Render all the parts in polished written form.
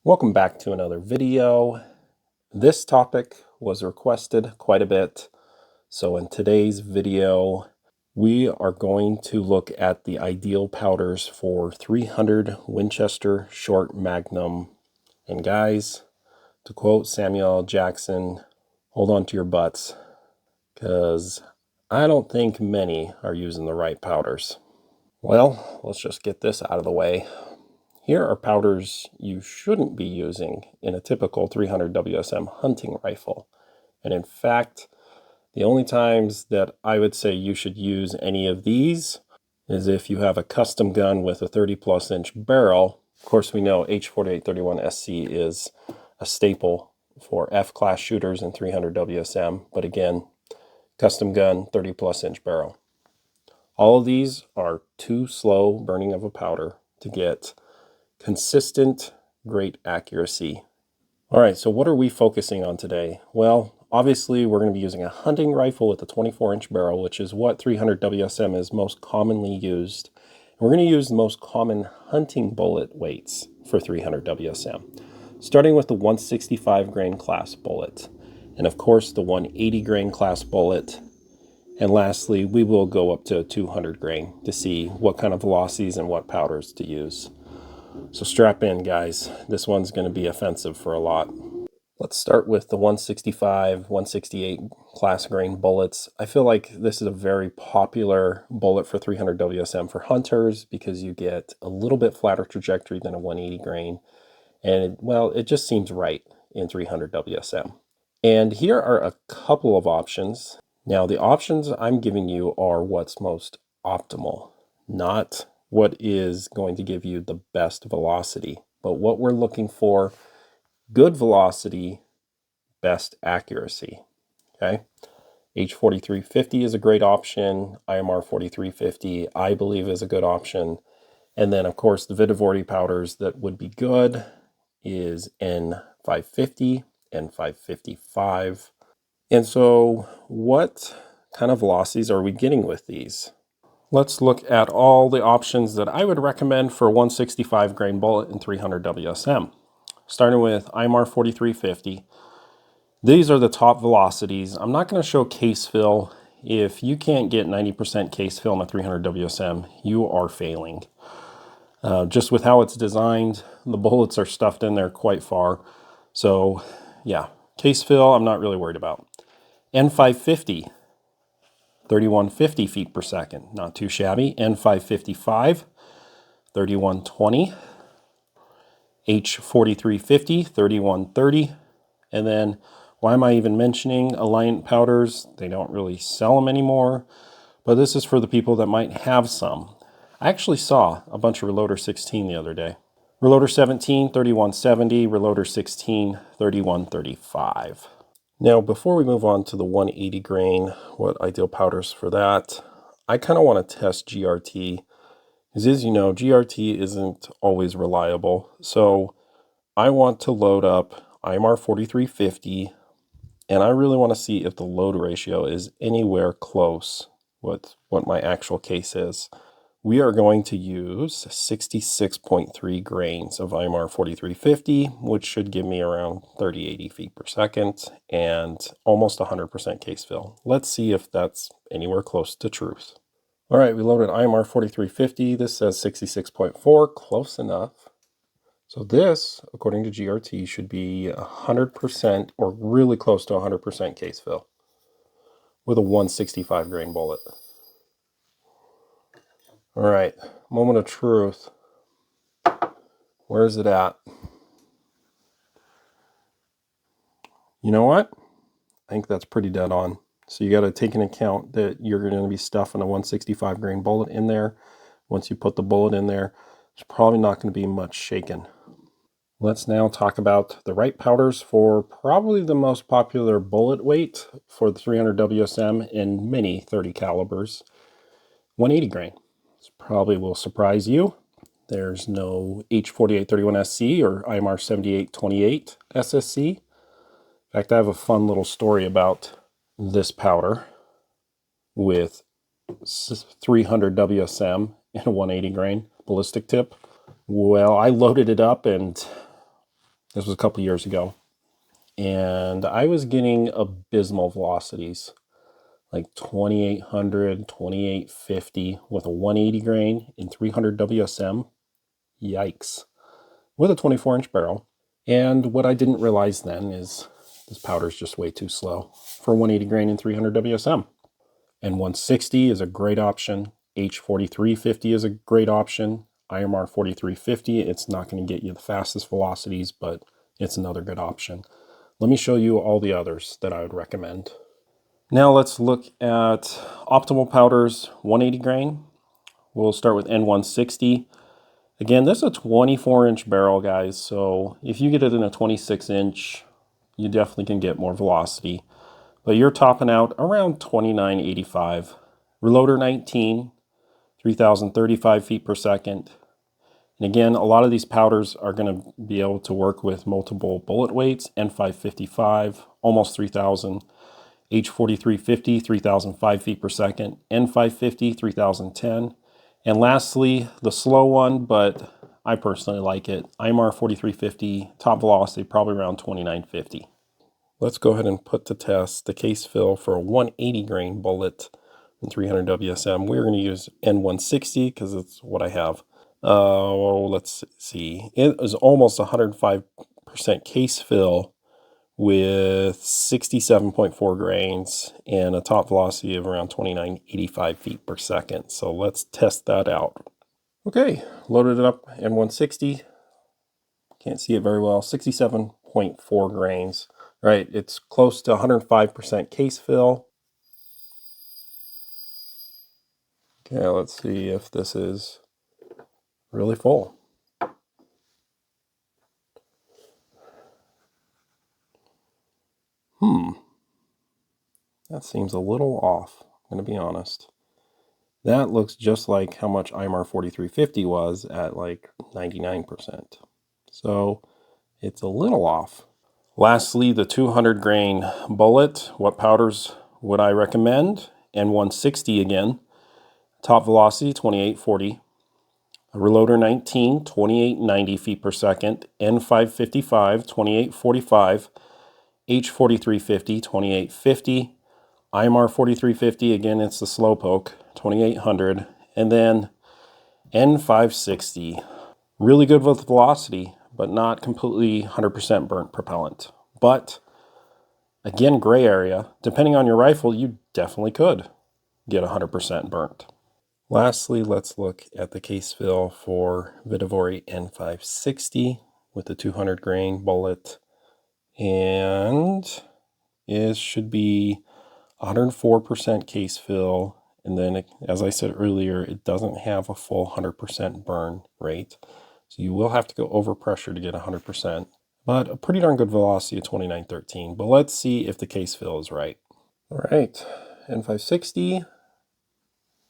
Welcome back to another video. This topic was requested quite a bit. So in today's video, we are going to look at the ideal powders for 300 Winchester Short Magnum. And guys, to quote Samuel L. Jackson, hold on to your butts, because I don't think many are using the right powders. Well, let's just get this out of the way. Here are powders you shouldn't be using in a typical 300 WSM hunting rifle. And in fact, the only times that I would say you should use any of these is if you have a custom gun with a 30+ inch barrel. Of course, we know H4831 SC is a staple for F-class shooters in 300 WSM, but again, custom gun, 30+ inch barrel. All of these are too slow burning of a powder to get consistent, great accuracy. All right, so what are we focusing on today? Well, obviously we're going to be using a hunting rifle with a 24-inch barrel, which is what 300 WSM is most commonly used. And we're going to use the most common hunting bullet weights for 300 WSM, starting with the 165 grain class bullet, and of course the 180 grain class bullet. And lastly, we will go up to 200 grain to see what kind of velocities and what powders to use. So strap in, guys. This one's going to be offensive for a lot. Let's start with the 165, 168 class grain bullets. I feel like this is a very popular bullet for 300 WSM for hunters because you get a little bit flatter trajectory than a 180 grain. And it just seems right in 300 WSM. And here are a couple of options. Now, the options I'm giving you are what's most optimal, not what is going to give you the best velocity, but what we're looking for: good velocity, best accuracy. Okay, H4350 is a great option. IMR 4350 I believe is a good option. And then of course the Vitivorti powders that would be good is N550, N555. And so what kind of velocities are we getting with these? Let's look at all the options that I would recommend for 165 grain bullet in 300 WSM. Starting with IMR 4350. These are the top velocities. I'm not going to show case fill. If you can't get 90% case fill in a 300 WSM, you are failing. Just with how it's designed, the bullets are stuffed in there quite far. So yeah, case fill I'm not really worried about. N550. 3150 feet per second, not too shabby. N555, 3120. H4350, 3130. And then, why am I even mentioning Alliant powders? They don't really sell them anymore, but this is for the people that might have some. I actually saw a bunch of Reloader 16 the other day. Reloader 17, 3170. Reloader 16, 3135. Now, before we move on to the 180 grain, what ideal powders for that, I kind of want to test GRT. As you know, GRT isn't always reliable. So I want to load up IMR 4350, and I really want to see if the load ratio is anywhere close with what my actual case is. We are going to use 66.3 grains of IMR 4350, which should give me around 3080 feet per second and almost 100% case fill. Let's see if that's anywhere close to truth. All right, we loaded IMR 4350. This says 66.4, close enough. So this, according to GRT, should be 100% or really close to 100% case fill with a 165 grain bullet. All right, moment of truth. Where is it at? You know what? I think that's pretty dead on. So you got to take into account that you're going to be stuffing a 165 grain bullet in there. Once you put the bullet in there, there's probably not going to be much shaken. Let's now talk about the right powders for probably the most popular bullet weight for the 300 WSM in many 30 calibers. 180 grain. This probably will surprise you. There's no H4831 SC or IMR 7828 SSC. In fact, I have a fun little story about this powder with 300 WSM and a 180 grain ballistic tip. Well, I loaded it up and This was a couple years ago. And I was getting abysmal velocities, like 2800, 2850 with a 180 grain in 300 WSM. Yikes. With a 24-inch barrel. And what I didn't realize then is this powder is just way too slow for 180 grain in 300 WSM. N160 is a great option. H4350 is a great option. IMR 4350, it's not going to get you the fastest velocities, but it's another good option. Let me show you all the others that I would recommend. Now let's look at optimal powders, 180 grain. We'll start with N160. Again, this is a 24-inch barrel, guys, so if you get it in a 26-inch, you definitely can get more velocity. But you're topping out around 2985. Reloader 19, 3035 feet per second. And again, a lot of these powders are going to be able to work with multiple bullet weights. N555, almost 3000. H4350, 3005 feet per second. N550, 3010. And lastly, the slow one, but I personally like it, IMR 4350, top velocity probably around 2950. Let's go ahead and put to test the case fill for a 180 grain bullet in 300 WSM. We're going to use N160 because it's what I have. Let's see. It is almost 105% case fill with 67.4 grains and a top velocity of around 2985 feet per second. So let's test that out. Okay, loaded it up N160. Can't see it very well. 67.4 grains. Right, it's close to 105% case fill. Okay, let's see if this is really full. That seems a little off, I'm going to be honest. That looks just like how much IMR 4350 was at like 99%. So it's a little off. Lastly, the 200 grain bullet. What powders would I recommend? N160 again. Top velocity 2840. Reloader 19, 2890 feet per second. N555, 2845. H4350, 2850. IMR 4350, again, it's the slowpoke, 2800. And then N560, really good with velocity, but not completely 100% burnt propellant. But again, gray area. Depending on your rifle, you definitely could get 100% burnt. Lastly, let's look at the case fill for Vitavori N560 with the 200 grain bullet. And it should be 104% case fill, and then as I said earlier, it doesn't have a full 100% burn rate, so you will have to go over pressure to get 100%, but a pretty darn good velocity of 2913. But let's see if the case fill is right. All right, N560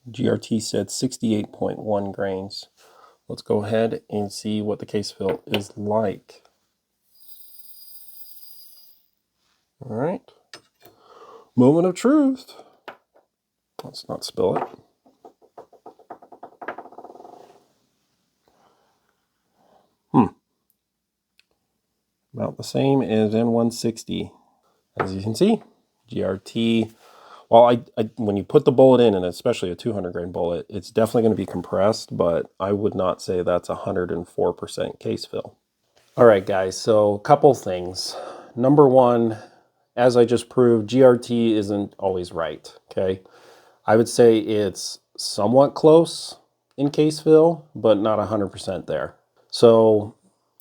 GRT said 68.1 grains. Let's go ahead and see what the case fill is like. All right, moment of truth. Let's not spill it. About the same as N160. As you can see, GRT, well, when you put the bullet in, and especially a 200 grain bullet, it's definitely going to be compressed, but I would not say that's 104% case fill. All right, guys, so a couple things. Number one, as I just proved, GRT isn't always right, okay? I would say it's somewhat close in case fill, but not 100% there. So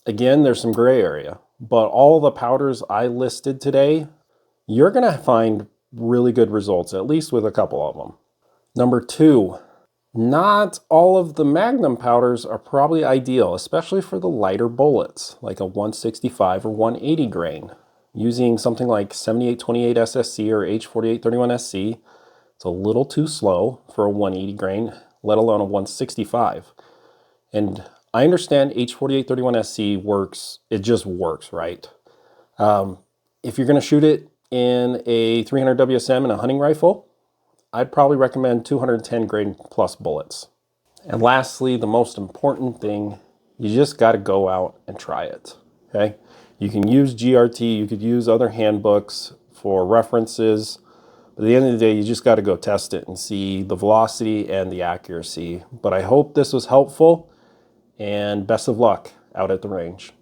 again, there's some gray area, but all the powders I listed today, you're going to find really good results, at least with a couple of them. Number two, not all of the Magnum powders are probably ideal, especially for the lighter bullets, like a 165 or 180 grain. Using something like 7828 SSC or H4831 SC, it's a little too slow for a 180 grain, let alone a 165. And I understand H4831 SC works, it just works, right? If you're going to shoot it in a 300 WSM and a hunting rifle, I'd probably recommend 210 grain plus bullets. And lastly, the most important thing, you just got to go out and try it, okay? You can use GRT, you could use other handbooks for references. But at the end of the day, you just got to go test it and see the velocity and the accuracy. But I hope this was helpful, and best of luck out at the range.